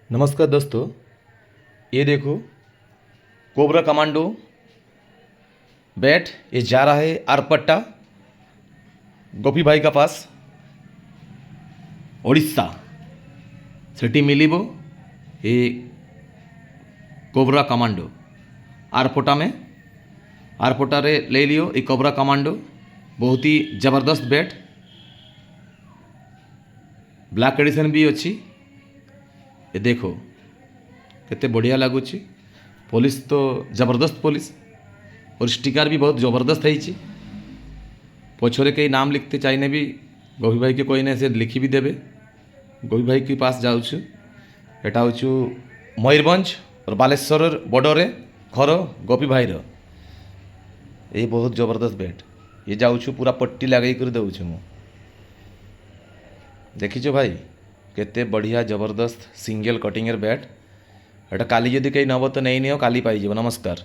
नमस्कार दोस्तों, ये देखो कोबरा कमांडो बैट। ये जा रहा है आरपट्टा गोपी भाई का पास, ओडिशा सेठी मिलिबो। ये कोबरा कमांडो आरपोटा में आरपोटा रे ले लियो। ये कोबरा कमांडो बहुत ही जबरदस्त बैट, ब्लैक एडिशन भी अच्छी। ये देखो केते बढ़िया लगुच। पुलिस तो जबरदस्त पुलिस और स्टिकर भी बहुत जबरदस्त है। पछरे कई नाम लिखते चाहिए भी गोपी भाई के कोई ने से लिखी भी देवे। गोपी भाई के पास जाऊँ, एटा हूँ मयूरभंज और बालेश्वर बॉर्डर घर गोपी भाई रो। ये बहुत जबरदस्त बैट। ये जाऊँ पूरा पट्टी लगे कर दूँ मु। देखीच भाई केते बढ़िया जबरदस्त सिंगल कटिंगर बैट। एटा काली जदि कहीं नब तो नहीं नियो, काली पाई। नमस्कार।